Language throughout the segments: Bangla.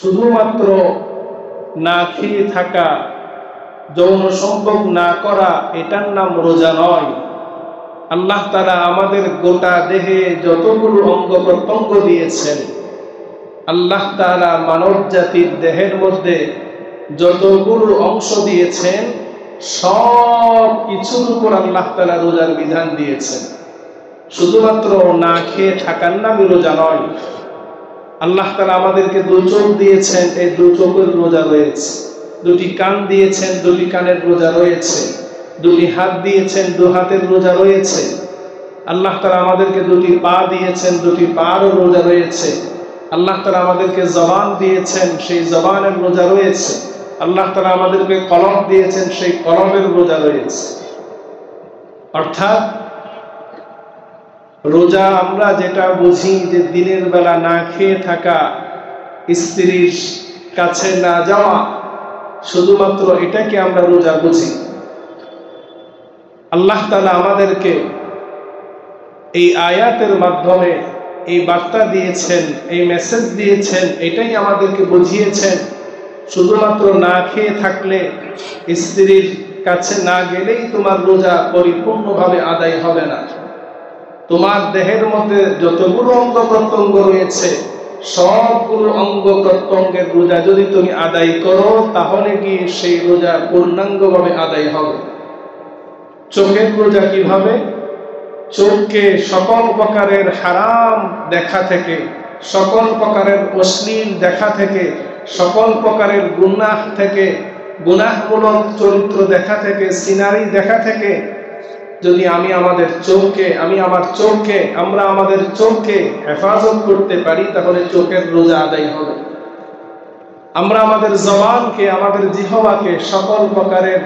শুধুমাত্র না খেয়ে থাকা, যৌন সম্ভোগ না করা, এটার নাম রোজা নয়। আল্লাহ তাআলা আমাদের গোটা দেহে যতগুলো অঙ্গ প্রত্যঙ্গ দিয়েছেন, আল্লাহ তাআলা মানব জাতির দেহের মধ্যে যতগুলো অংশ দিয়েছেন, সব কিছুর উপর আল্লাহ তাআলা রোজার বিধান দিয়েছেন। শুধুমাত্র না খেয়ে থাকার নামই রোজা নয়। আল্লাহ তাআলা আমাদেরকে দু চোখ দিয়েছেন, এই দু চোখের রোজা রয়েছে। দুটি কান দিয়েছেন, দুটি কানের রোজা রয়েছে। দুটি হাত দিয়েছেন, দু হাতের রোজা রয়েছে। আল্লাহ তাআলা আমাদেরকে দুটি পা দিয়েছেন, দুটি পারও রোজা রয়েছে। আল্লাহ তাআলা আমাদেরকে জবান দিয়েছেন, সেই জবানের রোজা রয়েছে। আল্লাহ তাআলা আমাদেরকে কলম দিয়েছেন, সেই কলমের রোজা রয়েছে। অর্থাৎ রোজা আমরা যেটা বুঝি যে দিনের বেলা না খেয়ে থাকা, স্ত্রীর কাছে না যাওয়া, শুধুমাত্র এটাকে আমরা রোজা বুঝি। আল্লাহ তাআলা আমাদেরকে এই আয়াতের মাধ্যমে এই বার্তা দিয়েছেন, এই মেসেজ দিয়েছেন, এটাই আমাদেরকে বুঝিয়েছেন শুধুমাত্র না খেয়ে থাকলে, স্ত্রীর কাছে না গেলেই তোমার রোজা পরিপূর্ণভাবে আদায় হবে না। তোমার দেহের মধ্যে যতগুলো অঙ্গ প্রত্যঙ্গ রয়েছে, সবগুলো অঙ্গ প্রত্যঙ্গের রোজা যদি তুমি আদায় করো, তাহলে কি সেই রোজা পূর্ণাঙ্গভাবে আদায় হবে। চোখের রোজা কিভাবে? চোখকে সকল প্রকারের হারাম দেখা থেকে, সকল প্রকারের অশ্লীল দেখা থেকে, সকল প্রকারের গুনাহ থেকে, গুনাহমূলক চরিত্র দেখা থেকে, সিনারি দেখা থেকে যদি আমাদের চোখকে হেফাজত করতে পারি, তাহলে চোখের রোজা আদায় হবে। আমরা আমাদের জবানকে, আমাদের জিহ্বাকে সকল প্রকারের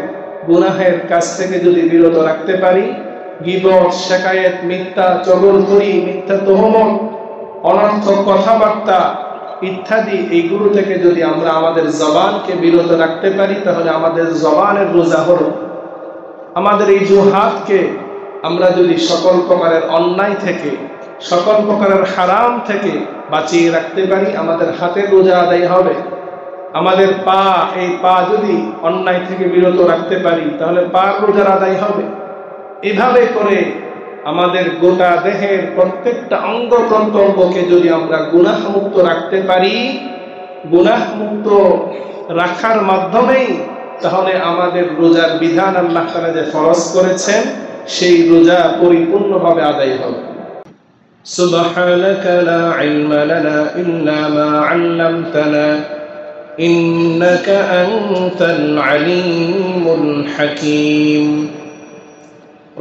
গুনাহের কাছ থেকে যদি বিরত রাখতে পারি, গীবত, শিকায়েত, মিথ্যা চগলখড়ি, মিথ্যা তোহমত, অনর্থক কথাবার্তা ইত্যাদি, এইগুলো থেকে যদি আমরা আমাদের জবানকে বিরত রাখতে পারি, তাহলে আমাদের জবানের রোজা হলো। আমাদের এই হাতকে আমরা যদি সকল প্রকারের অন্যায় থেকে, সকল প্রকারের হারাম থেকে বাঁচিয়ে রাখতে পারি, আমাদের হাতের রোজা আদায় হবে। আমাদের পা, এই পা যদি অন্যায় থেকে বিরত রাখতে পারি, তাহলে পার রোজার আদায় হবে। এভাবে করে আমাদের গোটা দেহের প্রত্যেকটা অঙ্গ প্রত্যঙ্গকে যদি আমরা গুনাহমুক্ত রাখতে পারি, গুনাহমুক্ত রাখার মাধ্যমেই তাহলে আমাদের রোজার বিধান আল্লাহ তাআলা যে ফরজ করেছেন, সেই রোজা পরিপূর্ণভাবে আদায় হবে। সুবহানাকা লা ইলমা লানা ইল্লা মা 'আল্লামতানা ইন্নাকা আনতাল আলিমুল হাকীম।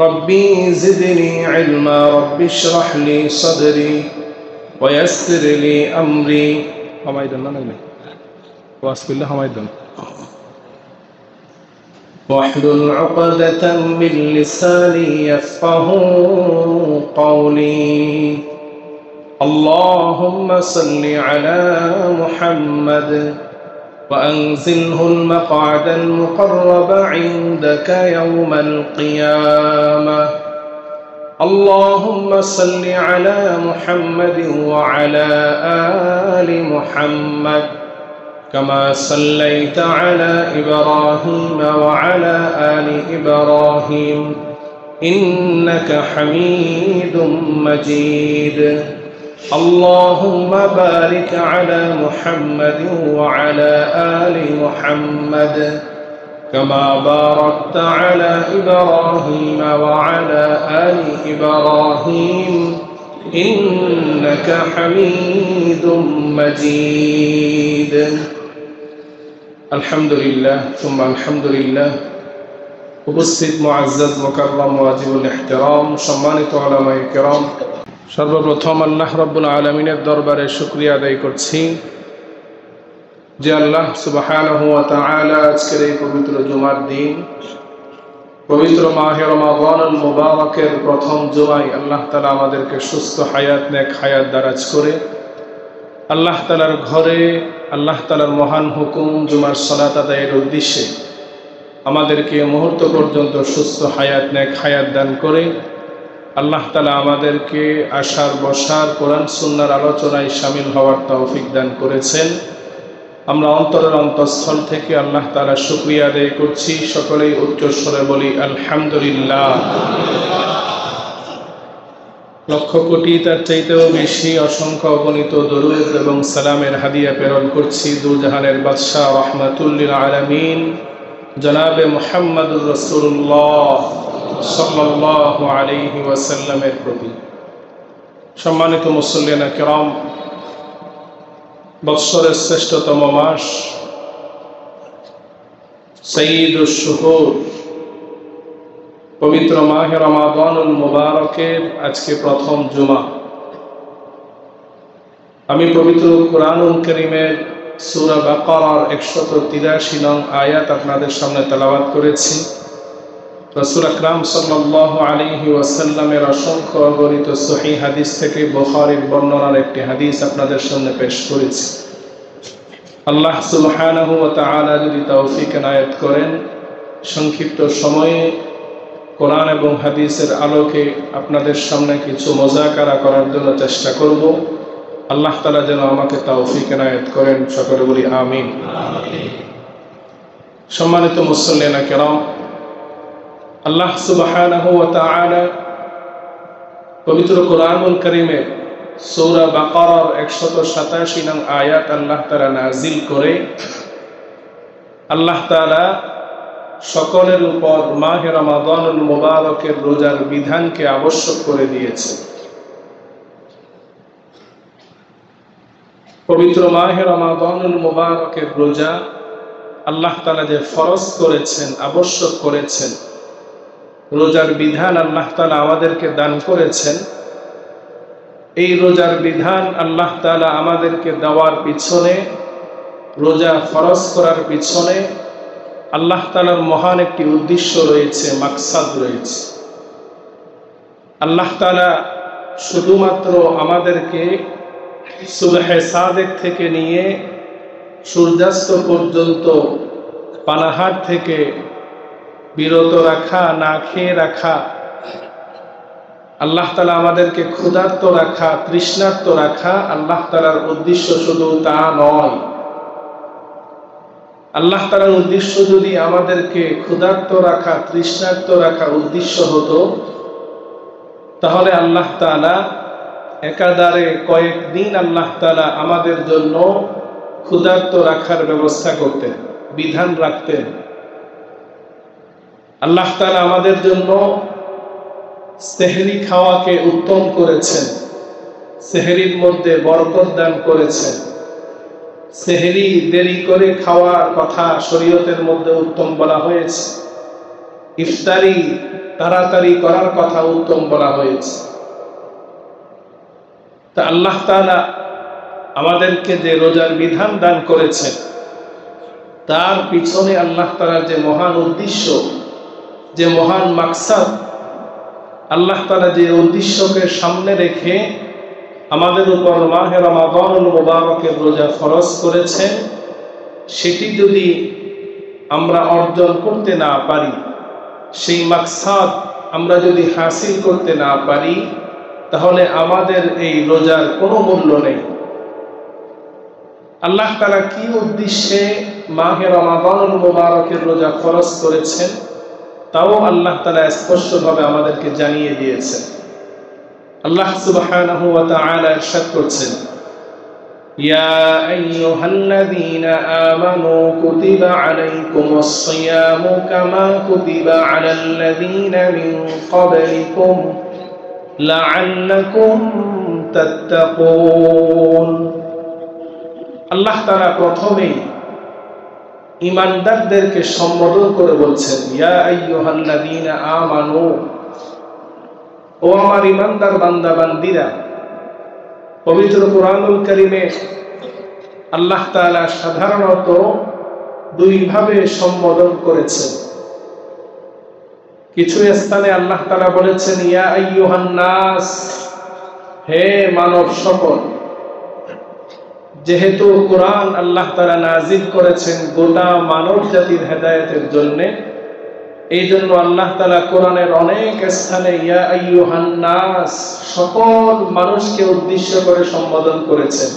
রব্বি জিদনি ইলমা রব্বি ইশরাহ লি সাদরি ওয়া ইয়াসসির লি আমরি। হামাইদান না নাই ওয়াসবিল্লাহ হামাইদান। واحلل عقدة من لساني يفقهوا قولي. اللهم صل على محمد وأنزله المقعد المقرب عندك يوم القيامة. اللهم صل على محمد وعلى آل محمد كما صليت على إبراهيم وعلى آل إبراهيم إنك حميد مجيد. اللهم بارك على محمد وعلى آل محمد كما باركت على إبراهيم وعلى آل إبراهيم إنك حميد مجيد. আলহামদুলিল্লাহ সুম্মা আলহামদুলিল্লাহ। উপস্থিত মুআজ্জাজ মুকাররম ওয়াজিবুল ইহতিরাম, সম্মানিত উলামায়ে কেরাম, সর্বপ্রথম আল্লাহ রাব্বুল আলামিনের দরবারে শুকরিয়া আদায় করছি যে আল্লাহ সুবহানাহু ওয়া তাআলা আজকের এই পবিত্র জুমার দিন, পবিত্র মাহে রমাদানুল মুবারকের প্রথম জুমায় আল্লাহ তাআলা আমাদেরকে সুস্থ হায়াত, নেক হায়াত দারাজ করে আল্লাহ তাআলার ঘরে, আল্লাহ তাআলার মহান হুকুম জুমার সালাত আদায়ের উদ্দেশ্যে আমাদেরকে মুহূর্ত পর্যন্ত সুস্থ হায়াত, নেক হায়াত দান করে আল্লাহ তাআলা আমাদেরকে আসার বসার, কোরআন সুন্নাহর আলোচনায় শামিল হওয়ার তৌফিক দান করেছেন। আমরা অন্তরের অন্তঃস্থল থেকে আল্লাহ তাআলার শুকরিয়া আদায় করছি। সকলেই উচ্চ স্বরে বলি আলহামদুলিল্লাহ। লক্ষ কোটি তার চাইতেও বেশি অসংখ্য অগণিত দরুদ এবং সালামের হাদিয়া প্রেরণ করছি দুজাহানের বাদশাহ রাহমাতুল লিল আলামিন জনাবে মুহাম্মদুর রাসূলুল্লাহ সাল্লাল্লাহু আলাইহি ওয়াসাল্লামের প্রতি। সম্মানিত মুসল্লিয়ানা কিরাম, বৎসরের শ্রেষ্ঠতম মাস সাইয়্যিদুশ শুহুর পবিত্র মাহে রমাদানুল মুবারকের আজকে প্রথম জুমা। আমি পবিত্র কুরআনুল কারীমের সূরা বাকারার 183 নং আয়াত আপনাদের সামনে তেলাওয়াত করেছি। রাসূল আকরাম সাল্লাল্লাহু আলাইহি ওয়াসাল্লামের অসংখ্য অগণিত সহিহ হাদিস থেকে বুখারীর বর্ণনার একটি হাদিস আপনাদের সামনে পেশ করেছি। আল্লাহ সুবহানাহু ওয়া তাআলা যদি তৌফিক এনায়েত করেন, সংক্ষিপ্ত সময়ে কোরআন এবং হাদিসের আলোকে আপনাদের সামনে কিছু মুযাকারা করার জন্য চেষ্টা করব। আল্লাহ তাআলা যেন আমাকে তৌফিক এনায়েত করেন, সকলে বলি আমিন। সম্মানিত মুসল্লিয়ানা কিরাম, আল্লাহ সুবহানাহু ওয়া তাআলা পবিত্র কোরআনুল কারীমের সূরা বাকারার 187 নং আয়াত আল্লাহ তাআলা নাযিল করে আল্লাহ তাআলা সকলের উপর মাহে রমাদানুল মুবারকের রোজার বিধানকে আবশ্যক করে দিয়েছে। পবিত্র মাহে রমাদানুল মুবারকের রোজা আল্লাহ তাআলা যে ফরজ করেছেন, আবশ্যক করেছেন, রোজার বিধান আল্লাহ তাআলা আমাদেরকে দান করেছেন। এই রোজার বিধান আল্লাহ তাআলা আমাদেরকে দেওয়ার পিছনে, রোজা ফরজ করার পিছনে আল্লাহ তাআলার মহান একটি উদ্দেশ্য রয়েছে, মাকসাদ রয়েছে। আল্লাহ তাআলা শুধুমাত্র আমাদেরকে সুবহে সাদেক থেকে নিয়ে সূর্যাস্ত পর্যন্ত পানাহার থেকে বিরত রাখা, না খেয়ে রাখা, আল্লাহ তাআলা আমাদেরকে ক্ষুধার্ত রাখা, তৃষ্ণার্ত রাখা আল্লাহ তাআলার উদ্দেশ্য শুধু তা নয়। আল্লাহ তাআলার উদ্দেশ্য যদি আমাদেরকে ক্ষুধার্ত রাখা, তৃষ্ণার্ত রাখা উদ্দেশ্য হতো, তাহলে আল্লাহ তাআলা একাধারে কয়েকদিন আল্লাহ তাআলা আমাদের জন্য ক্ষুধার্ত রাখার ব্যবস্থা করতেন, বিধান রাখতেন। আল্লাহ তাআলা আমাদের জন্য সেহরি খাওয়াকে উত্তম করেছেন, সেহরির মধ্যে বরকত দান করেছেন। সেহরি দেরি করে খাওয়ার কথা শরীয়তের মধ্যে উত্তম বলা হয়েছে, ইফতারি তাড়াতাড়ি করার কথা উত্তম বলা হয়েছে। তা আল্লাহ তাআলা আমাদেরকে যে রোজার বিধান দান করেছেন, তার পিছনে আল্লাহ তাআলার যে মহান উদ্দেশ্য, যে মহান মাকসাদ, আল্লাহ তাআলা যে উদ্দেশ্যকে সামনে রেখে আমাদের উপর মাহে রমাদানুল মুবারকের রোজা ফরজ করেছেন, সেটি যদি আমরা অর্জন করতে না পারি, সেই মাকসাদ আমরা যদি হাসিল করতে না পারি, তাহলে আমাদের এই রোজার কোনো মূল্য নেই। আল্লাহ তাআলা কি উদ্দেশ্যে মাহে রমাদানুল মুবারকের রোজা ফরজ করেছেন, তাও আল্লাহ তাআলা স্পষ্টভাবে আমাদেরকে জানিয়ে দিয়েছেন। আল্লাহ সুবহানাহু ওয়া তাআলা ইরশাদ করছেন, ইয়া আইয়ুহাল্লাযীনা আমানু কুতিবা আলাইকুমুস সিয়ামু কামা কুতিবা আলাল্লাযীনা মিন ক্বাবলিকুম লাআল্লাকুম তাত্তাকুন। আল্লাহ তাআলা প্রথমেই ঈমানদারদেরকে সম্বোধন করে বলছেন, ইয়া আইয়ুহাল্লাযীনা আমানু, ও আমার ঈমানদার বান্দা বান্দীরা। পবিত্র কুরআনুল কারীমে আল্লাহ তাআলা সাধারণত দুই ভাবে সম্বোধন করেছেন। কিছু স্থানে আল্লাহ তাআলা বলেছেন ইয়া আইয়ুহান নাস, হে মানব সকল। যেহেতু কোরআন আল্লাহ তাআলা নাযিল করেছেন গোটা মানব জাতির হেদায়েতের জন্য, এই জন্য আল্লাহ তাআলা কোরআনের অনেক স্থানে ইয়া আইয়ুহান নাস, সকল মানুষকে উদ্দেশ্য করে সম্বোধন করেছেন।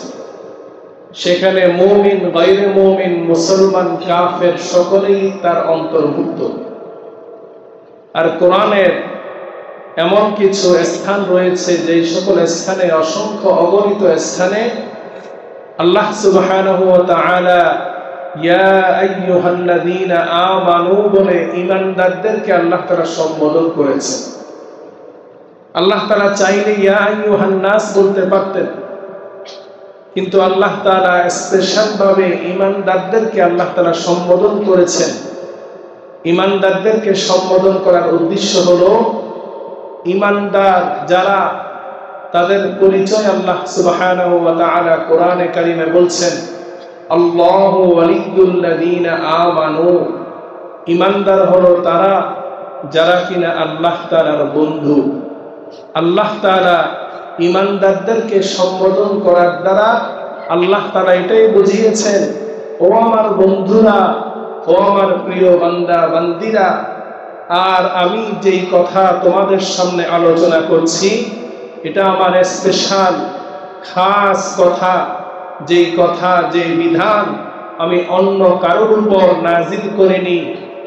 সেখানে মুমিন, গায়রে মুমিন, মুসলমান, কাফের সকলেই তার অন্তর্ভুক্ত। আর কোরআনের এমন কিছু স্থান রয়েছে যে সকল স্থানে, অসংখ্য অগণিত স্থানে আল্লাহ সুবহানাহু ওয়া তাআলা ইয়া আইয়ুহাল্লাযীনা আমানু বলে ঈমানদারদেরকে আল্লাহ তাআলা সম্বোধন করেছেন। আল্লাহ তাআলা চাইলে ইয়া আইয়ুহান নাস বলতে পারতেন, কিন্তু আল্লাহ তাআলা স্পেশাল ভাবে ঈমানদারদেরকে আল্লাহ তাআলা সম্বোধন করেছেন। ঈমানদারদেরকে সম্বোধন করার উদ্দেশ্য হলো ঈমানদার যারা, তাদের পরিচয় আল্লাহ সুবহানাহু ওয়া তাআলা কোরআনে কারিমে বলছেন, আল্লাহু ওয়ালিয়্যুল্লাযীনা আমানু। ঈমানদার হলো তারা যারা কিনা আল্লাহ তাআলার বন্ধু। আল্লাহ তাআলা ঈমানদারদেরকে সম্বোধন করার দ্বারা আল্লাহ তাআলা এটাই বুঝিয়েছেন, ও আমার বন্ধুরা, ও আমার প্রিয় বান্দা বান্দিরা, আর আমি যেই কথা তোমাদের সামনে আলোচনা করছি এটা আমার স্পেশাল খাস কথা, যেই কথা, যে বিধান আমি অন্য কারোর উপর নাজিল করিনি,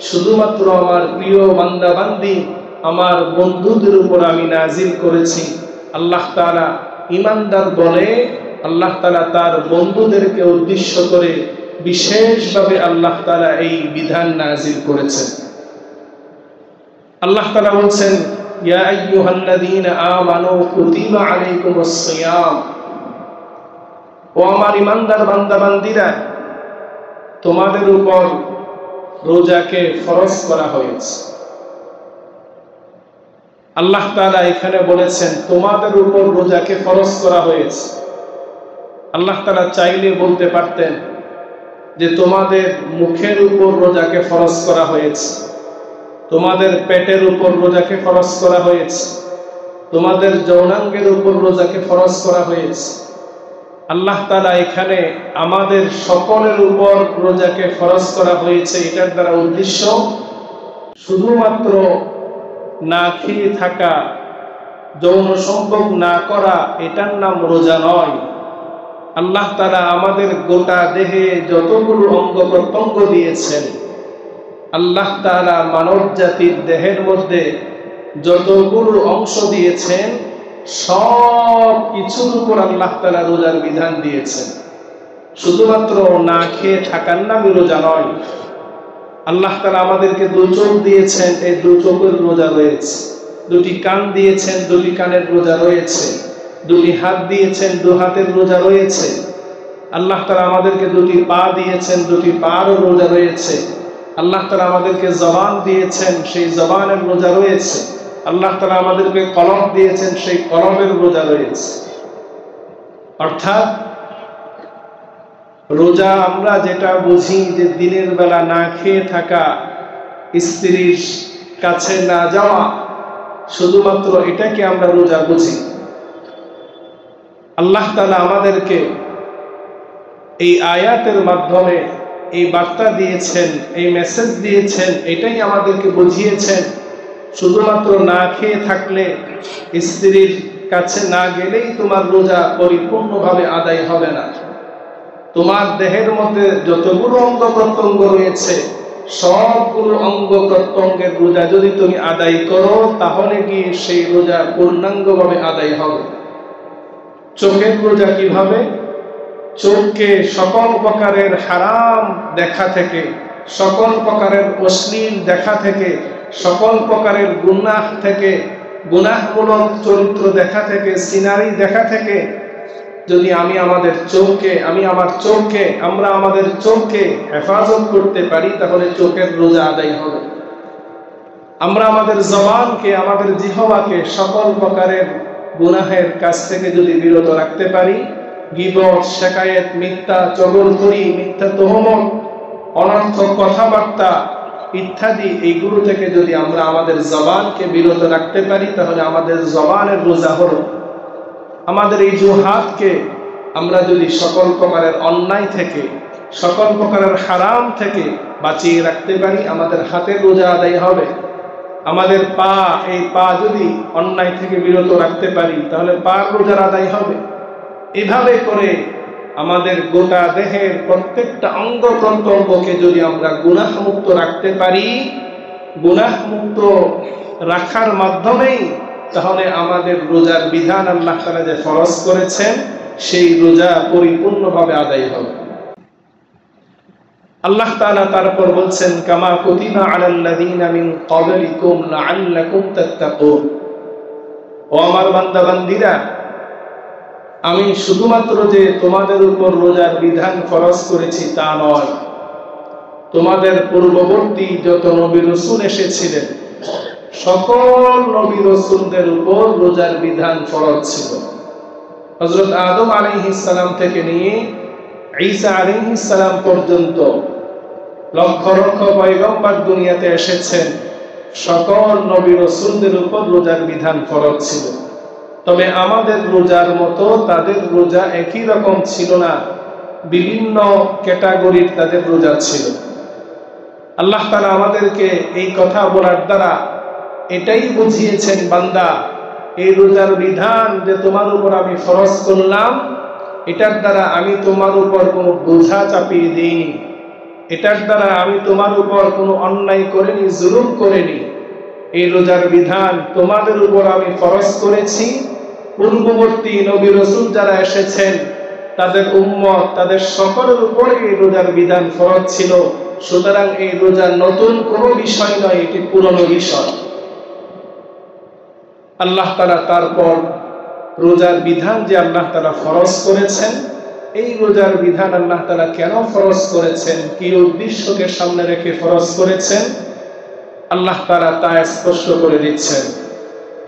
শুধুমাত্র আমার প্রিয় বান্দা বান্দি, আমার বন্ধুদের উপর আমি নাজিল করেছি। আল্লাহ তাআলা ঈমানদার বলে আল্লাহ তাআলা তার বন্ধুদেরকে উদ্দেশ্য করে বিশেষভাবে আল্লাহ তাআলা এই বিধান নাজিল করেছেন। আল্লাহ তাআলা বলছেন, ইয়া আইয়ুহাল্লাযীনা আমানু কুতিবা আলাইকুমুস সিয়াম। ও আমার ঈমানদার বান্দা বান্দিরা, তোমাদের উপর রোজাকে ফরজ করা হয়েছে। আল্লাহ তাআলা এখানে বলেছেন তোমাদের উপর রোজাকে ফরজ করা হয়েছে। আল্লাহ তাআলা চাইলে বলতে পারতেন যে তোমাদের মুখের উপর রোজাকে ফরজ করা হয়েছে, তোমাদের পেটের উপর রোজাকে ফরজ করা হয়েছে, তোমাদের যৌনাঙ্গের উপর রোজাকে ফরজ করা হয়েছে। আল্লাহ তাআলা এখানে আমাদের সকলের উপর রোজাকে ফরজ করা হয়েছে, এটার দ্বারা উদ্দেশ্য শুধুমাত্র না খেয়ে থাকা, যৌন সম্ভোগ না করা, এটার নাম রোজা নয়। আল্লাহ তাআলা আমাদের গোটা দেহে যতগুলো অঙ্গ প্রত্যঙ্গ দিয়েছেন, আল্লাহ তাআলা মানব জাতির দেহের মধ্যে যতগুলো অংশ দিয়েছেন সব কিছুর উপর আল্লাহ তাআলা রোজার বিধান দিয়েছেন। শুধুমাত্র না খেয়ে থাকার নামই রোজা নয়। আল্লাহ তাআলা আমাদেরকে দু চোখ দিয়েছেন, এই দু চোখের রোজা রয়েছে। দুটি কান দিয়েছেন, দুটি কানের রোজা রয়েছে। দুটি হাত দিয়েছেন, দু হাতের রোজা রয়েছে। আল্লাহ তাআলা আমাদেরকে দুটি পা দিয়েছেন, দুটি পারও রোজা রয়েছে। আল্লাহ তাআলা আমাদেরকে জবান দিয়েছেন, সেই জবানের রোজা রয়েছে। আল্লাহ তাআলা আমাদেরকে কলম দিয়েছেন, সেই কলমের রোজা রয়েছে। অর্থাৎ রোজা আমরা যেটা বুঝি যে দিনের বেলা না খেয়ে থাকা, স্ত্রীর কাছে না যাওয়া, শুধুমাত্র এটাকে আমরা রোজা বুঝি। আল্লাহ তাআলা আমাদেরকে এই আয়াতের মাধ্যমে এই বার্তা দিয়েছেন, এই মেসেজ দিয়েছেন, এটাই আমাদেরকে বুঝিয়েছেন শুধুমাত্র না খেয়ে থাকলে, স্ত্রীর কাছে না গেলেই তোমার রোজা পরিপূর্ণভাবে আদায় হবে না। তোমার দেহের মধ্যে যতগুলো অঙ্গ প্রত্যঙ্গ রয়েছে সবগুলো অঙ্গ প্রত্যঙ্গের রোজা যদি তুমি আদায় করো, তাহলে গিয়ে সেই রোজা পূর্ণাঙ্গভাবে আদায় হবে। চোখের রোজা কিভাবে? চোখকে সকল প্রকারের হারাম দেখা থেকে, সকল প্রকারের অশ্লীল দেখা থেকে, সকল প্রকারের গুনাহ থেকে, গুনাহমূলক চরিত্র দেখা থেকে, সিনারি দেখা থেকে যদি আমাদের চোখকে হেফাজত করতে পারি, তাহলে চোখের রোজা আদায় হবে। আমরা আমাদের জবানকে, আমাদের জিহ্বাকে সকল প্রকারের গুনাহের কাছ থেকে যদি বিরত রাখতে পারি, গীবত, শিকায়েত, মিথ্যা চগলখড়ি, মিথ্যা তোহমত, অনর্থক কথাবার্তা ইত্যাদি, এইগুলো থেকে যদি আমরা আমাদের জবানকে বিরত রাখতে পারি, তাহলে আমাদের জবানের রোজা হলো। আমাদের এই হাতকে আমরা যদি সকল প্রকারের অন্যায় থেকে, সকল প্রকারের হারাম থেকে বাঁচিয়ে রাখতে পারি, আমাদের হাতের রোজা আদায় হবে। আমাদের পা, এই পা যদি অন্যায় থেকে বিরত রাখতে পারি, তাহলে পার রোজার আদায় হবে। এভাবে করে আমাদের গোটা দেহের প্রত্যেকটা অঙ্গ প্রত্যঙ্গকে যদি আমরা গুনাহমুক্ত রাখতে পারি, গুনাহমুক্ত রাখার মাধ্যমেই তাহলে আমাদের রোজার বিধান আল্লাহ তাআলা যে ফরজ করেছেন সেই রোজা পরিপূর্ণভাবে আদায় হবে। আল্লাহ তাআলা তারপর বলছেন, কামা কুতিবা আলাল্লাযীনা মিন ক্বাবলিকুম লাআল্লাকুম তাত্তাকুন। ও আমার বান্দা বান্দীরা, আমি শুধুমাত্র যে তোমাদের উপর রোজার বিধান ফরজ করেছি তা নয়, তোমাদের পূর্ববর্তী যত নবী রাসূল এসেছিলেন সকল নবী রাসূলদের উপর রোজার বিধান ফরজ ছিল। হযরত আদম আলাইহিস সালাম থেকে নিয়ে ঈসা আলাইহিস সালাম পর্যন্ত লক্ষ লক্ষ পয়গম্বর দুনিয়াতে এসেছেন, সকল নবী রাসূলদের উপর রোজার বিধান ফরজ ছিল। তবে আমাদের রোজার মতো তাদের রোজা একই রকম ছিল না, বিভিন্ন ক্যাটাগরির তাদের রোজা ছিল। আল্লাহ তাআলা আমাদেরকে এই কথা বলার দ্বারা এটাই বুঝিয়েছেন, বান্দা এই রোজার বিধান যে তোমার উপর আমি ফরজ করলাম, এটার দ্বারা আমি তোমার উপর কোনো বোঝা চাপিয়ে দিইনি, এটার দ্বারা আমি তোমার উপর কোনো অন্যায় করিনি, জুলুম করিনি। এই রোজার বিধান তোমাদের উপর আমি ফরজ করেছি, পূর্ববর্তী নবী রাসূল যারা এসেছেন তাদের উম্মত তাদের সকলের উপর এই রোজার বিধান ফরজ ছিল। সুতরাং এই রোজা নতুন কোনো বিষয় নয়, এটি পুরনো বিষয়। আল্লাহ তাআলা তারপর রোজার বিধান যে আল্লাহ তাআলা ফরজ করেছেন, এই রোজার বিধান আল্লাহ তাআলা কেন ফরজ করেছেন, কি উদ্দেশ্যকে সামনে রেখে ফরজ করেছেন, আল্লাহ তাআলা তা স্পষ্ট করে দিচ্ছেন।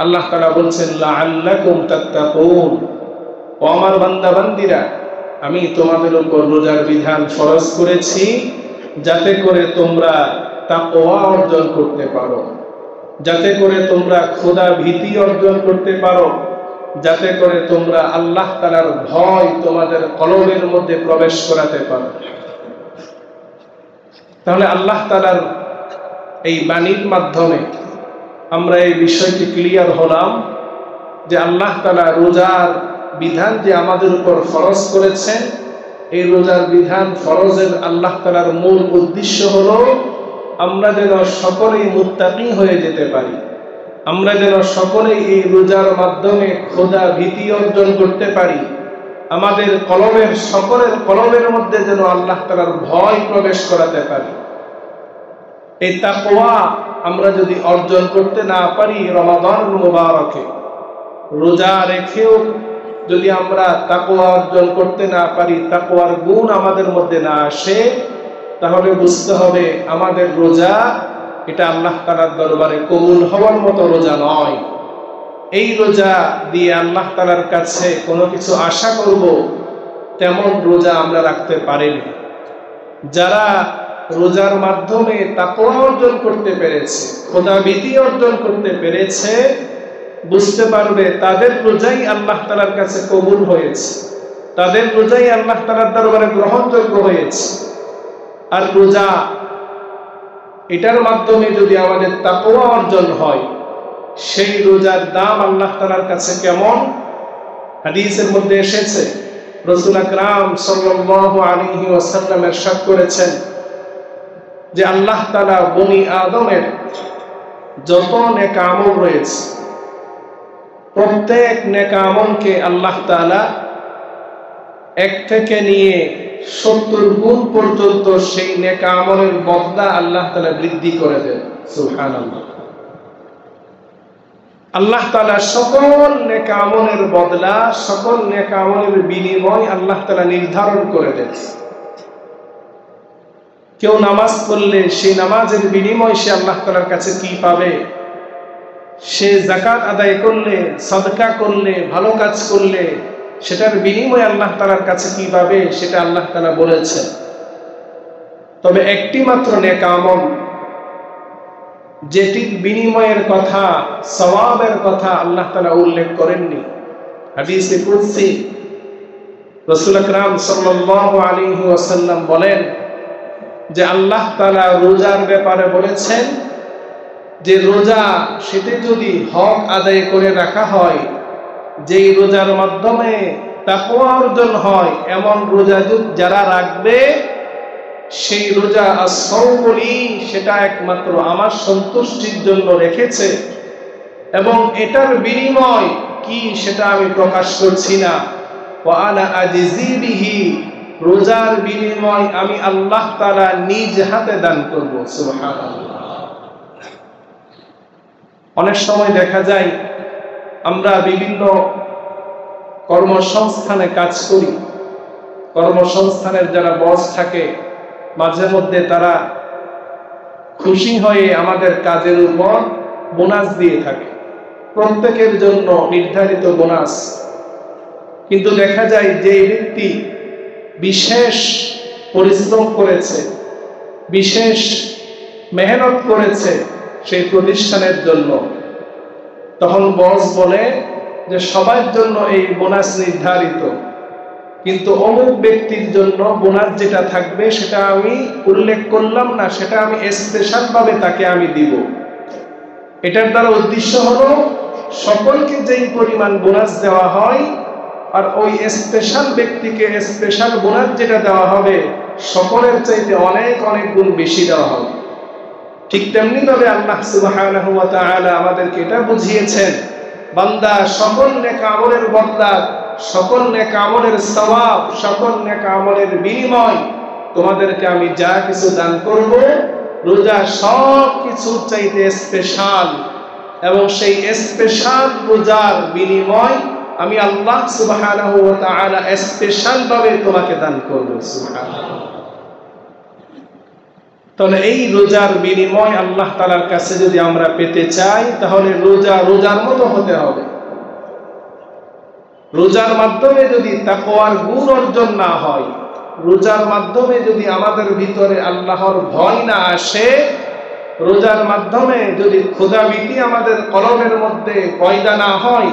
আল্লাহ তাআলা বলছেন, লাআল্লাকুম তাত্তাকুন। ও আমার বান্দা বান্দীরা, আমি তোমাদের উপর রোজার বিধান ফরজ করেছি যাতে করে তোমরা তাকওয়া অর্জন করতে পারো, যাতে করে তোমরা খোদা ভীতি অর্জন করতে পারো, যাতে করে তোমরা আল্লাহ তাআলার ভয় তোমাদের কলবের মধ্যে প্রবেশ করাতে পারো। তাহলে আল্লাহ তাআলার এই বাণীর মাধ্যমে আমরা এই বিষয়টি ক্লিয়ার হলাম যে আল্লাহ তাআলা রোজার বিধান যে আমাদের উপর ফরজ করেছেন, এই রোজার বিধান ফরজের আল্লাহ তাআলার মূল উদ্দেশ্য হলো আমরা যেন সকলেই মুত্তাকি হয়ে যেতে পারি, আমরা যেন সকলেই এই রোজার মাধ্যমে খোদা ভীতি অর্জন করতে পারি, আমাদের কলবের সকলের কলবের মধ্যে যেন আল্লাহ তাআলার ভয় প্রবেশ করাতে পারি। এই তাকওয়া আমরা যদি অর্জন করতে না পারি রমাদান মুবারকে, রোজা রেখেও যদি আমরা তাকওয়া অর্জন করতে না পারি, তাকওয়ার গুণ আমাদের মধ্যে না আসে, তাহলে বুঝতে হবে আমাদের রোজা এটা আল্লাহ তাআলার দরবারে কবুল হওয়ার মতো রোজা নয়। এই রোজা দিয়ে আল্লাহ তাআলার কাছে কোনো কিছু আশা করব তেমন রোজা আমরা রাখতে পারিনি। যারা রোজার মাধ্যমে তাকওয়া অর্জন করতে পেরেছে, খোদাভীতি অর্জন করতে পেরেছে, বুঝতে পারবে তাদের রোজাই আল্লাহ তাআলার কাছে কবুল হয়েছে, তাদের রোজাই আল্লাহ তাআলার দরবারে গ্রহণযোগ্য হয়েছে। আর রোজা এটার মাধ্যমে যদি আমাদের তাকওয়া অর্জন হয়, সেই রোজার দাম আল্লাহ তাআলার কাছে কেমন? হাদিসের মধ্যে এসেছে, রাসূল আকরাম সাল্লাল্লাহু আলাইহি ওয়াসাল্লাম ইরশাদ করেছেন যে আল্লাহ তাআলা বনি আদমের যত নেক আমল রয়েছে, প্রত্যেক নেক আমলকে আল্লাহ তাআলা 1 থেকে নিয়ে 70 গুণ পর্যন্ত সেই নেক আমলের বদলা আল্লাহ তাআলা বৃদ্ধি করে দেন। সুবহানাল্লাহ। আল্লাহ তাআলা সকল নেক আমলের বদলা, সকল নেক আমলের বিনিময় আল্লাহ তাআলা নির্ধারণ করে দেন। কেউ নামাজ পড়লে সেই নামাজের বিনিময় সে আল্লাহ তাআলার কাছে কি পাবে, সে যাকাত আদায় করলে, সাদকা করলে, ভালো কাজ করলে সেটার বিনিময় আল্লাহ তাআলার কাছে কি পাবে সেটা আল্লাহ তাআলা বলেছেন। তবে একটি মাত্র নেক আমল যেটির বিনিময়ের কথা, সওয়াবের কথা আল্লাহ তাআলা উল্লেখ করেননি। হাদিসে কুদসি রাসূল আকরাম সাল্লাল্লাহু আলাইহি ওয়াসাল্লাম বলেন যে আল্লাহ তাআলা রোজার ব্যাপারে বলেছেন যে রোজা সেটা যদি হক আদায় করে রাখা হয়, যেই রোজার মাধ্যমে তাকওয়া অর্জন হয় এমন রোজা যারা রাখবে, সেই রোজা as-সাওমুলি সেটা একমাত্র আমার সন্তুষ্টির জন্য রেখেছে, এবং এটার বিনিময় কি সেটা আমি প্রকাশ করছি না। ওয়া আনা আজজি বিহি, রোজার বিনিময় আমি আল্লাহ তাআলা নিজ হাতে দান করব। সুবহানাল্লাহ। অনেক সময় দেখা যায় আমরা বিভিন্ন কর্মসংস্থানে কাজ করি, কর্মসংস্থানের যারা বস থাকে মাঝে মধ্যে তারা খুশি হয়ে আমাদের কাজের উপর বোনাস দিয়ে থাকে, প্রত্যেকের জন্য নির্ধারিত বোনাস। কিন্তু দেখা যায় যে ব্যক্তি বিশেষ পরিশ্রম করেছে, বিশেষ মেহনত করেছে সেই প্রতিষ্ঠানের জন্য, তখন বস বলে যে সবার জন্য এই বোনাস নির্ধারিত, কিন্তু অমুক ব্যক্তির জন্য বোনাস যেটা থাকবে সেটা আমি উল্লেখ করলাম না, সেটা আমি স্পেশাল ভাবে তাকে আমি দিব। এটার দ্বারা উদ্দেশ্য হলো সকলকে যেই পরিমাণ বোনাস দেওয়া হয়, আর ওই স্পেশাল ব্যক্তিকে স্পেশাল বোনাস যেটা দেওয়া হবে সকলের চাইতে অনেক অনেক গুণ বেশি দেওয়া হবে। ঠিক তেমনি ভাবে আল্লাহ সুবহানাহু ওয়া তাআলা আমাদেরকে এটা বুঝিয়েছেন, বান্দা সকল নেক আমলের বদলা, সকল নেক আমলের সওয়াব, সকল নেক আমলের বিনিময় তোমাদেরকে আমি যা কিছু দান করব, রোজা সব কিছুর চাইতে স্পেশাল, এবং সেই স্পেশাল রোজার বিনিময় আমি আল্লাহ সুবহানাহু ওয়া তাআলা স্পেশাল ভাবে তোমাকে দান করব। সুবহানাল্লাহ। তাহলে এই রোজার বিনিময় আল্লাহ তাআলার কাছে যদি আমরা পেতে চাই, তাহলে রোজা রোজার মতো হতে হবে। রোজার মাধ্যমে যদি তাকওয়ার গুণ অর্জন না হয়, রোজার মাধ্যমে যদি আমাদের ভিতরে আল্লাহর ভয় না আসে, রোজার মাধ্যমে যদি খোদাভীতি আমাদের কলবের মধ্যে পয়দা না হয়,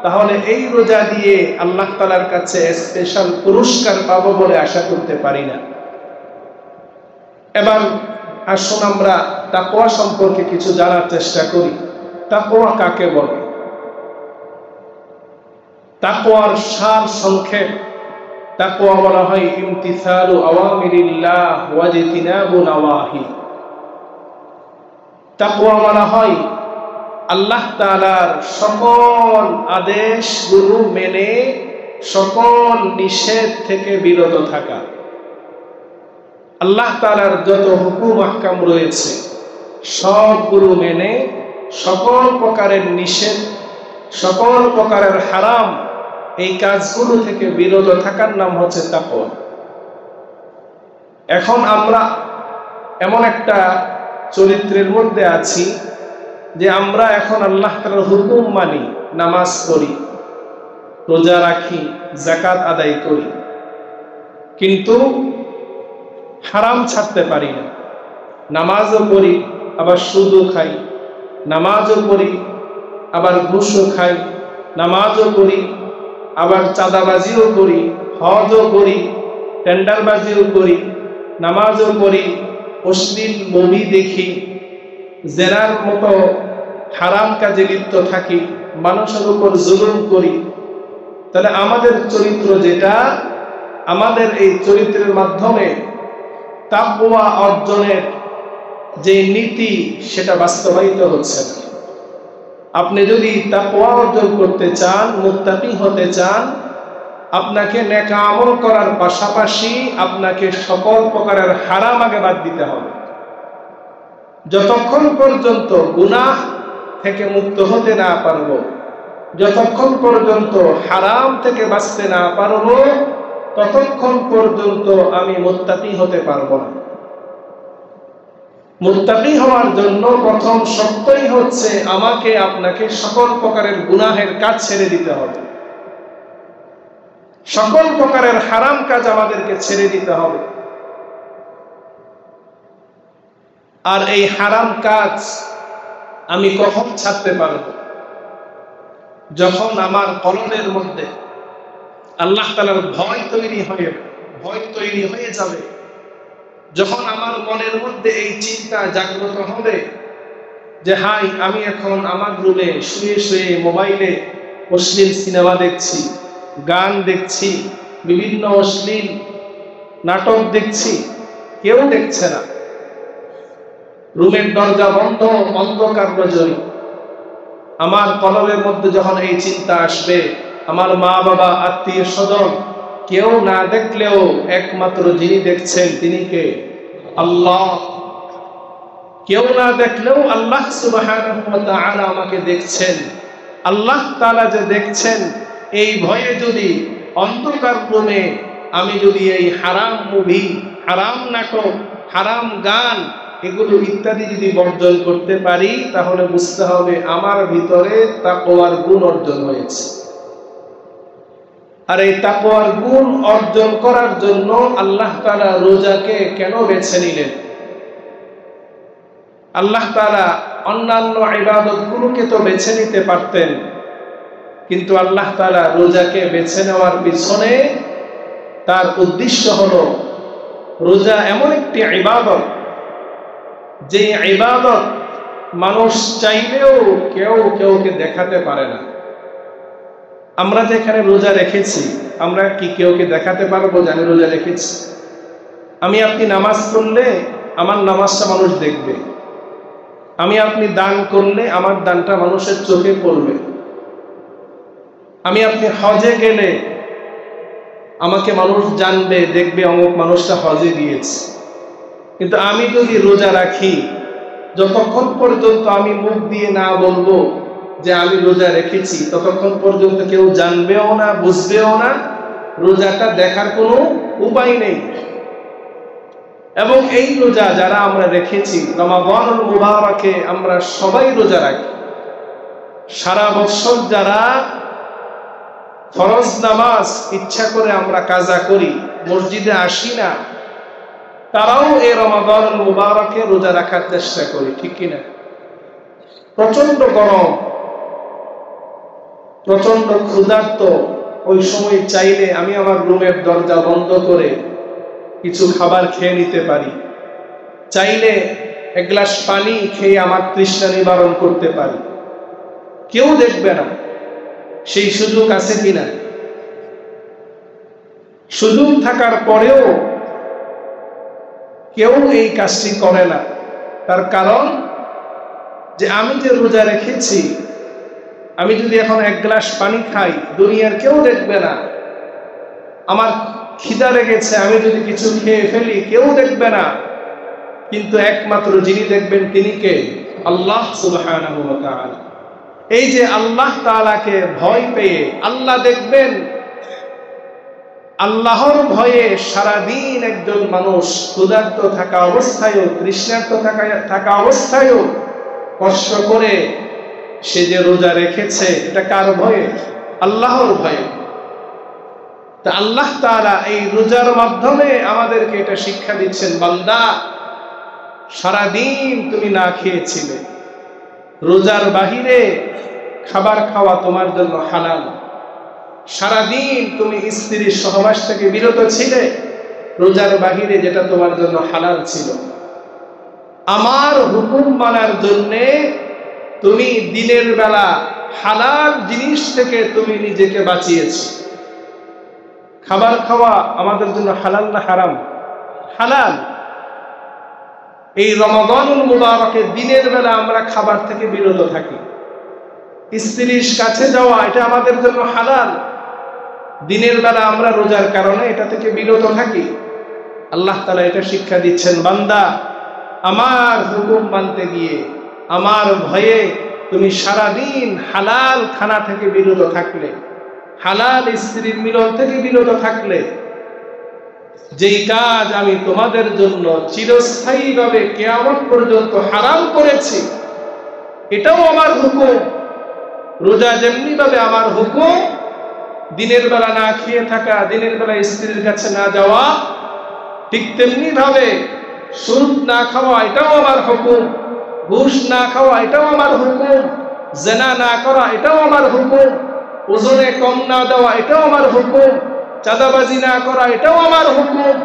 তাহলে এই রোজা দিয়ে আল্লাহ তাআলার কাছে স্পেশাল পুরস্কার পাবো বলে আশা করতে পারি না। এবার আসুন আমরা তাকওয়া সম্পর্কে কিছু জানার চেষ্টা করি। তাকওয়া কাকে বলে? তাকওয়ার সার সংক্ষেপ, তাকওয়া বলা হয় ইমতিসালু আওয়ামিরিল্লাহ ওয়া ইজতিনাবু নাওয়াহি। তাকওয়া বলা হয় আল্লাহ তাআলার সকল আদেশগুলো মেনে সকল নিষেধ থেকে বিরত থাকা। আল্লাহ তাআলার যত হুকুম আহকাম রয়েছে সবগুলো মেনে সকল প্রকারের নিষেধ, সকল প্রকারের হারাম, এই কাজগুলো থেকে বিরত থাকার নাম হচ্ছে তাকওয়া। এখন আমরা এমন একটা চরিত্রের মধ্যে আছি যে আমরা এখন আল্লাহ তাআলার হুকুম মানি, নামাজ পড়ি, রোজা রাখি, যাকাত আদায় করি, কিন্তু হারাম ছাড়তে পারি না। নামাজও পড়ি আবার সুদও খাই, নামাজও পড়ি আবার ঘুষও খাই, নামাজও করি আবার চাঁদাবাজিও করি, হজও করি, টেন্ডারবাজিও করি, নামাজও পড়ি, অশ্লীল মুভি দেখি, জেনার মতো হারাম কাজে লিপ্ত থাকি, মানুষের উপর জুলুম করি। তাহলে আমাদের চরিত্র যেটা, আমাদের এই চরিত্রের মাধ্যমে তাকওয়া অর্জনের যে নীতি সেটা বাস্তবায়িত হচ্ছে না। আপনি যদি তাকওয়া অর্জন করতে চান, মুত্তাকি হতে চান, আপনাকে নেক আমল করার পাশাপাশি আপনাকে সকল প্রকারের হারাম আগে বাদ দিতে হবে। যতক্ষণ পর্যন্ত গুনাহ থেকে মুক্ত হতে না পারব, যতক্ষণ পর্যন্ত হারাম থেকে বাঁচতে না পারব, ততক্ষণ পর্যন্ত আমি মুত্তাকি হতে পারব না। মুত্তাকি হওয়ার জন্য প্রথম শর্তই হচ্ছে আমাকে আপনাকে সকল প্রকারের গুনাহের কাজ ছেড়ে দিতে হবে, সকল প্রকারের হারাম কাজ আমাদেরকে ছেড়ে দিতে হবে। আর এই হারাম কাজ আমি কখন ছাড়তে পারব? যখন আমার কলবের মধ্যে আল্লাহ তাআলার ভয় তৈরি হয়ে যাবে, যখন আমার মনের মধ্যে এই চিন্তা জাগ্রত হবে যে হাই, আমি এখন আমার রুমে শুয়ে শুয়ে মোবাইলে অশ্লীল সিনেমা দেখছি, গান দেখছি, বিভিন্ন অশ্লীল নাটক দেখছি, কেউ দেখছে না। রুমের দরজা বন্ধ, অন্ধকার রজনী। আমার কলবের মধ্যে যখন এই চিন্তা আসবে, আমার মা বাবা আত্মীয় স্বজন কেউ না দেখলেও একমাত্র যিনি দেখছেন তিনি কে? আল্লাহ। কেউ না দেখলেও আল্লাহ সুবহানাহু ওয়া তাআলা আমাকে দেখছেন। আল্লাহ তাআলা যে দেখছেন, এই ভয়ে যদি অন্ধকার রুমে আমি যদি এই হারাম মুভি, হারাম নাটক, হারাম গান এগুলো ইত্যাদি যদি বর্জন করতে পারি, তাহলে বুঝতে হবে আমার ভিতরে তাকওয়ার গুণ অর্জন হয়েছে। আর এই তাকওয়ার গুণ অর্জন করার জন্য আল্লাহ তাআলা রোজাকে কেন বেছে নিলেন? আল্লাহ তাআলা অন্যান্য ইবাদতগুলোকে তো বেছে নিতে পারতেন, কিন্তু আল্লাহ তাআলা রোজাকে বেছে নেওয়ার পিছনে তার উদ্দেশ্য হলো, রোজা এমন একটি ইবাদত যে ইবাদত মানুষ চাইলেও কেউ কেউকে দেখাতে পারে না। আমরা যে এখানে রোজা রেখেছি, আমরা কি কেউকে দেখাতে পারবো যে আমি রোজা রেখেছি? আমি আপনি নামাজ পড়লে আমার নামাজটা মানুষ দেখবে, আমি আপনি দান করলে আমার দানটা মানুষের চোখে পড়বে, আমি আপনি হজে গেলে আমাকে মানুষ জানবে, দেখবে অমুক মানুষটা হজে গিয়েছে। কিন্তু আমি যদি রোজা রাখি, যতক্ষণ পর্যন্ত আমি মুখ দিয়ে না বলবো যে আমি রোজা রেখেছি, ততক্ষণ পর্যন্ত কেউ জানবেও না, বুঝবেও না, রোজাটা দেখার কোনো উপায় নেই। এবং এই রোজা যারা আমরা রেখেছি, রমাদানুল মুবারাকে আমরা সবাই রোজা রাখি। সারা বছর যারা ফরজ নামাজ ইচ্ছা করে আমরা কাজা করি, মসজিদে আসি না, তারাও এই রমাদানুল মুবারাকে রোজা রাখার চেষ্টা করি, ঠিক কিনা? প্রচন্ড গরম, প্রচন্ড ক্ষুধার্ত, ওই সময় চাইলে আমি আমার রুমের দরজা বন্ধ করে কিছু খাবার খেয়ে নিতে পারি, চাইলে এক গ্লাস পানি খেয়ে আমার তৃষ্ণা নিবারণ করতে পারি, কেউ দেখবে না। সেই সুযোগ আছে কিনা? সুযোগ থাকার পরেও কেউ এই কাজটি করে না। তার কারণ যে আমি যে রোজা রেখেছি, আমি যদি এখন এক গ্লাস পানি খাই, দুনিয়ার কেউ দেখবে না। আমার খিদা লেগেছে, আমি যদি কিছু খেয়ে ফেলি, কেউ দেখবে না। কিন্তু একমাত্র যিনি দেখবেন তিনি কে? আল্লাহ সুবহানাহু ওয়া তাআলা। এই যে আল্লাহ তাআলাকে ভয় পেয়ে আল্লাহ দেখবেন, আল্লাহর ভয়ে সারাদিন একজন মানুষ ক্ষুধার্ত থাকা অবস্থায়ও, তৃষ্ণার্ত থাকা অবস্থায়ও কষ্ট করে সে যে রোজা রেখেছে, এটা কার ভয়ে? আল্লাহর ভয়ে। তা আল্লাহ তাআলা এই রোজার মাধ্যমে আমাদেরকে এটা শিক্ষা দিচ্ছেন, বান্দা সারাদিন তুমি না খেয়েছিলে, রোজার বাহিরে খাবার খাওয়া তোমার জন্য হালাল। সারাদিন তুমি স্ত্রীর সহবাস থেকে বিরত ছিলে, রোজার বাহিরে যেটা তোমার জন্য হালাল ছিল। আমার হুকুম মানার জন্যে তুমি দিনের বেলা হালাল জিনিস থেকে তুমি নিজেকে বাঁচিয়েছো। খাবার খাওয়া আমাদের জন্য হালাল না হারাম? হালাল। এই রমাদানুল মুবারকে দিনের বেলা আমরা খাবার থেকে বিরত থাকি, স্ত্রীর কাছে যাওয়া এটা আমাদের জন্য হালাল। দিনের বেলা আমরা রোজার কারণে এটা থেকে বিরত থাকি। আল্লাহ তাআলা এটা শিক্ষা দিচ্ছেন, বান্দা আমার হুকুম মানতে গিয়ে, আমার ভয়ে তুমি সারাদিন হালাল খানা থেকে বিরত থাকলে, হালাল স্ত্রীর মিলন থেকে বিরত থাকলে, যেই কাজ আমি তোমাদের জন্য চিরস্থায়ীভাবে কিয়ামত পর্যন্ত হারাম করেছি, এটাও আমার হুকুম। রোজা যেমনি ভাবে আমার হুকুম, দিনের বেলা না খেয়ে থাকা, দিনের বেলা স্ত্রীর কাছে না যাওয়া, ঠিক তেমনি ভাবে সুদ না খাওয়া এটাও আমার হুকুম, ঘুষ না খাওয়া এটাও আমার হুকুম, জিনা না করা এটাও আমার হুকুম, ওজনে কম না দেওয়া এটাও আমার হুকুম, চাঁদাবাজি না করা এটাও আমার হুকুম।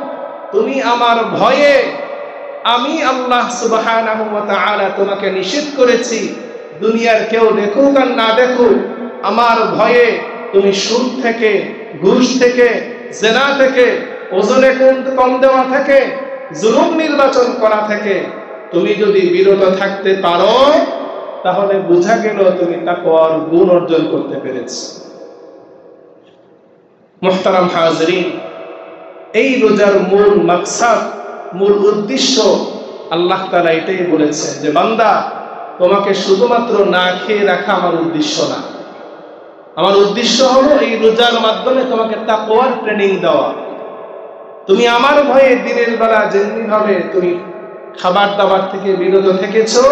তুমি আমার ভয়ে, আমি আল্লাহ সুবহানাহু ওয়া তাআলা তোমাকে নিষেধ করেছি, দুনিয়ার কেউ দেখুক আর না দেখুক, আমার ভয়ে তুমি সুদ থেকে, ঘুষ থেকে, জেনা থেকে, ওজনে কম দেওয়া থেকে, জুলুম নির্বাচন করা থেকে তুমি যদি বিরত থাকতে পারো, তাহলে বোঝা গেল তুমি তাকওয়ার গুণ অর্জন করতে পেরেছ। মুহতারাম হাজরিন, এই রোজার মূল মাকসাদ, মূল উদ্দেশ্য আল্লাহ তাআলা এটাই বলেছে যে বান্দা, তোমাকে শুধুমাত্র না খেয়ে রাখা আমার উদ্দেশ্য না। আমার উদ্দেশ্য হলো এই রোজার মাধ্যমে তোমাকে তাকওয়ার ট্রেনিং দেওয়া। তুমি আমার ভয়ে দিনের বেলা যেমনি ভাবে তুমি খাবার দাবার থেকে বিরত থেকেছো,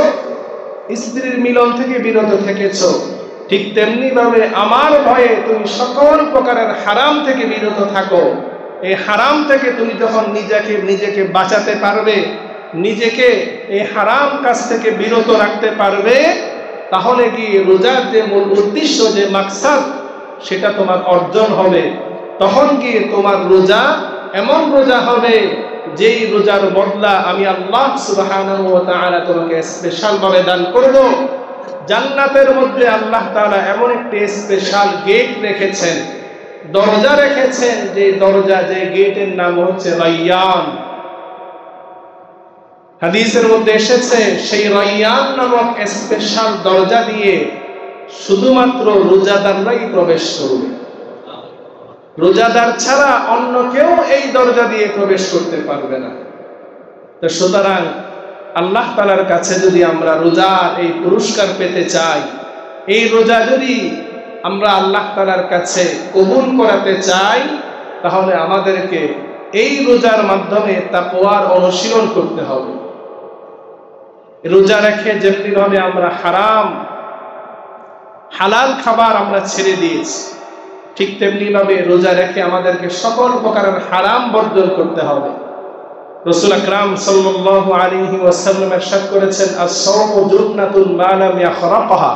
স্ত্রীর মিলন থেকে বিরত থেকেছো, ঠিক তেমনি ভাবে আমার ভয়ে তুমি সকল প্রকারের হারাম থেকে বিরত থাকো। এই হারাম থেকে তুমি যখন নিজেকে বাঁচাতে পারবে, নিজেকে এই হারাম কাজ থেকে বিরত রাখতে পারবে, তাহলে কি রোজার যে মূল উদ্দেশ্য, যে মাকসাদ, সেটা তোমার অর্জন হবে। তখন কি তোমার রোজা এমন রোজা হবে যেই রোজার বদলা আমি আল্লাহ সুবহানাহু ওয়া তাআলা তোমাকে স্পেশাল ভাবে দান করব। জান্নাতের মধ্যে আল্লাহ তাআলা এমন একটি স্পেশাল গেট রেখেছেন, দরজা রেখেছেন, যে দরজা, যে গেটের নাম হচ্ছে রায়্যান। হাদিসের মধ্যে এসেছে সেই রায়্যান নামক স্পেশাল দরজা দিয়ে শুধুমাত্র রোজাদাররাই প্রবেশ করবে। রোজাদার ছাড়া অন্য কেউ এই দরজা দিয়ে প্রবেশ করতে পারবে না। তো সুতরাং আল্লাহ তাআলার কাছে যদি আমরা রোজার এই পুরস্কার পেতে চাই, এই রোজা যদি আমরা আল্লাহ তাআলার কাছে কবুল করাতে চাই, তাহলে আমাদেরকে এই রোজার মাধ্যমে তাকওয়ার অনুশীলন করতে হবে। রোজা রেখে যেমনি ভাবে আমরা হালাল খাবার আমরা ছেড়ে দিয়েছি, ঠিক তেমনি ভাবে রোজা রেখে আমাদেরকে সকল প্রকারের হারাম বর্জন করতে হবে। রাসূল আকরাম সাল্লাল্লাহু আলাইহি ওয়াসাল্লাম ইরশাদ করেছেন, আস-সাওমু জুন্নাতুন মা লাম ইয়াখরাকহা,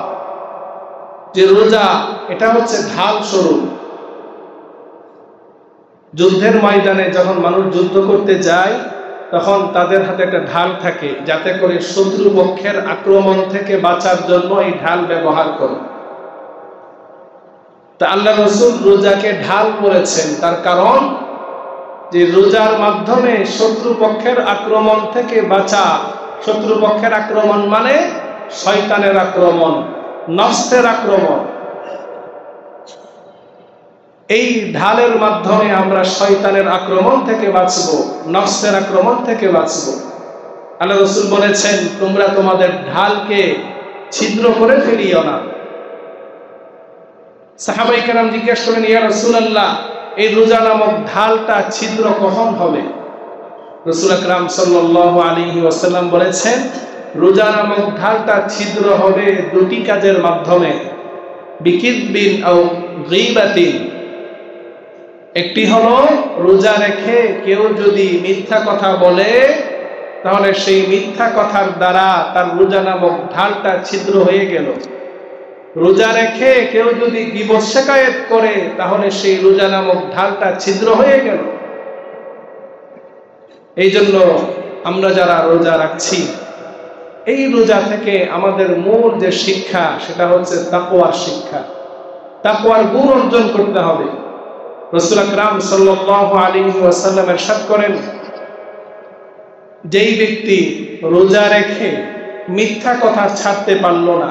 যে রোজা এটা হচ্ছে ঢাল স্বরূপ। যুদ্ধের ময়দানে যখন মানুষ যুদ্ধ করতে যায়, তখন তাদের হাতে একটা ঢাল থাকে, যাতে করে শত্রুপক্ষের আক্রমণ থেকে বাঁচার জন্য এই ঢাল ব্যবহার করে। তা আল্লাহ রাসূল রোজাকে ঢাল বলেছেন, তার কারণ যে রোজার মাধ্যমে শত্রুপক্ষের আক্রমণ থেকে বাঁচা। শত্রুপক্ষের আক্রমণ মানে শয়তানের আক্রমণ, নফসের আক্রমণ। এই ঢালের মাধ্যমে আমরা শয়তানের আক্রমণ থেকে বাঁচব, নফসের আক্রমণ থেকে বাঁচব। আল্লাহ রাসূল বলেছেন, তোমরা তোমাদের ঢালকে ছিদ্র করে ফেলিও না। সাহাবায়ে কেরাম জিজ্ঞেস করেন, ইয়া রাসূলুল্লাহ, এই রোজা নামক ঢালটা ছিদ্র কখন হবে? রাসূল আকরাম সাল্লাল্লাহু আলাইহি ওয়াসাল্লাম বলেছেন, রোজা নামক ঢালটা ছিদ্র হবে দুটি কাজের মাধ্যমে, বিকিদবিন আও গীবাতিন। একটি হলো রোজা রেখে কেউ যদি মিথ্যা কথা বলে, তাহলে সেই মিথ্যা কথার দ্বারা তার রোজা নামক ঢালটা ছিদ্র হয়ে গেল। রোজা রেখে কেউ যদি গীবত শিকায়েত করে, তাহলে সেই রোজা নামক ঢালটা ছিদ্র হয়ে গেল। এই জন্য আমরা যারা রোজা রাখছি, এই রোজা থেকে আমাদের মূল যে শিক্ষা, সেটা হচ্ছে তাকওয়ার শিক্ষা। তাকওয়ার গুণ অর্জন করতে হবে। রাসূল আকরাম সাল্লাল্লাহু আলাইহি ওয়াসাল্লাম ইরশাদ করেন, যেই ব্যক্তি রোজা রেখে মিথ্যা কথা ছাড়তে পারল না,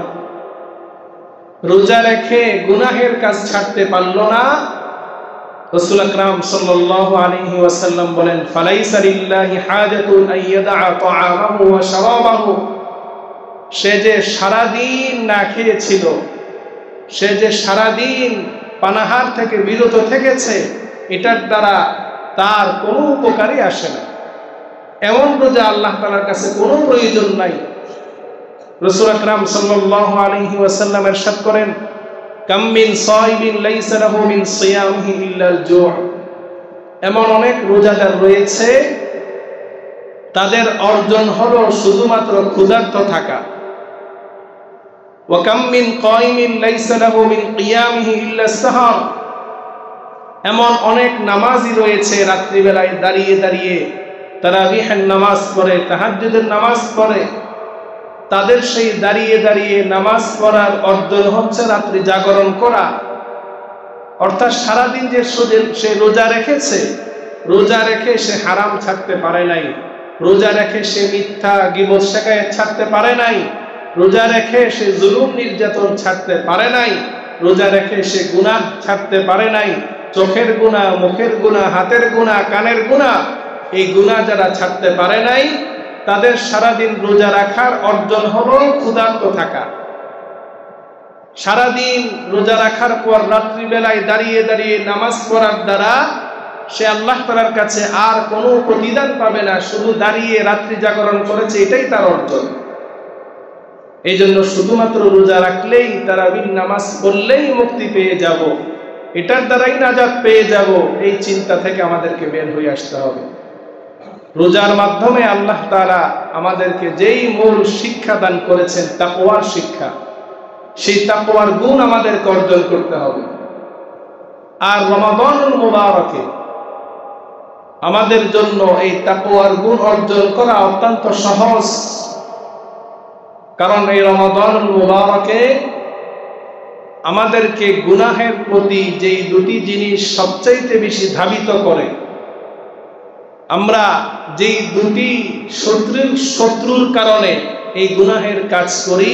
রোজা রেখে গুনাহের কাজ ছাড়তে পারল না, রাসূল আকরাম সাল্লাল্লাহু আলাইহি ওয়াসাল্লাম বলেন, ফালাইসা লিল্লাহি হাজাতুন আইয়াদা তাআমাহু ওয়া শারাবাহু। সে যে সারাদিন না খেয়েছিল, সে যে সারাদিন পানাহার থেকে বিরত থেকেছে, এটার দ্বারা তার কোনো উপকারই আসে না। এমন রোজা আল্লাহ তাআলার কাছে কোনো প্রয়োজন নাই। রাসূল আকরাম সাল্লাল্লাহু আলাইহি ওয়াসাল্লাম ইরশাদ করেন, কাম মিন সাইমিন লাইসা লাহু মিন সিয়ামিহি ইল্লাল জু'। এমন অনেক রোজাদার রয়েছে, তাদের অর্জন হলো শুধুমাত্র ক্ষুধার্ত থাকা। ওয়া কাম মিন কাইমিন লাইসা লাহু মিন কিয়ামিহি ইল্লাস সাহর। এমন অনেক নামাজি রয়েছে, রাত্রিবেলায় দাঁড়িয়ে দাঁড়িয়ে তারাবিহের নামাজ পড়ে, তাহাজ্জুদের নামাজ পড়ে, তাদের সেই দাঁড়িয়ে দাঁড়িয়ে নামাজ পড়ার অর্জন হচ্ছে রাত্রি জাগরণ করা। অর্থাৎ সারাদিন যে সে রোজা রেখেছে, রোজা রেখে সে হারাম ছাড়তে পারে নাই, রোজা রেখে সে মিথ্যা গীবত শিকায়ত ছাড়তে পারে নাই, রোজা রেখে সে জুলুম নির্যাতন ছাড়তে পারে নাই, রোজা রেখে সে গুনাহ ছাড়তে পারে নাই, চোখের গুনাহ, মুখের গুনাহ, হাতের গুনাহ, কানের গুনাহ, এই গুনাহ যারা ছাড়তে পারে নাই তাদের সারাদিন রোজা রাখার অর্জন হলো ক্ষুধার্ত থাকা। সারাদিন রোজা রাখার পর রাত্রিবেলায় দাঁড়িয়ে দাঁড়িয়ে নামাজ পড়ার দ্বারা সে আল্লাহ তাআলার কাছে আর কোনো প্রতিদান পাবে না, শুধু দাঁড়িয়ে রাত্রি জাগরণ করেছে, এটাই তার অর্জন। এই জন্য শুধুমাত্র রোজা রাখলেই, তারাবির নামাজ পড়লেই মুক্তি পেয়ে যাব, এটার দ্বারাই নাজাত পেয়ে যাব, এই চিন্তা থেকে আমাদেরকে বের হয়ে আসতে হবে। রোজার মাধ্যমে আল্লাহ তাআলা আমাদেরকে যেই মূল শিক্ষা দান করেছেন, তাকওয়ার শিক্ষা, সেই তাকওয়ার গুণ আমাদেরকে অর্জন করতে হবে। আর রমাদানুল মুবারকে আমাদের জন্য এই তাকওয়ার গুণ অর্জন করা অত্যন্ত সহজ, কারণ এই রমাদানুল মুবারকে আমাদেরকে গুনাহের প্রতি যেই দুটি জিনিস সবচাইতে বেশি ধাবিত করে, আমরা যেই দুটি শত্রুর কারণে এই গুনাহের কাজ করি,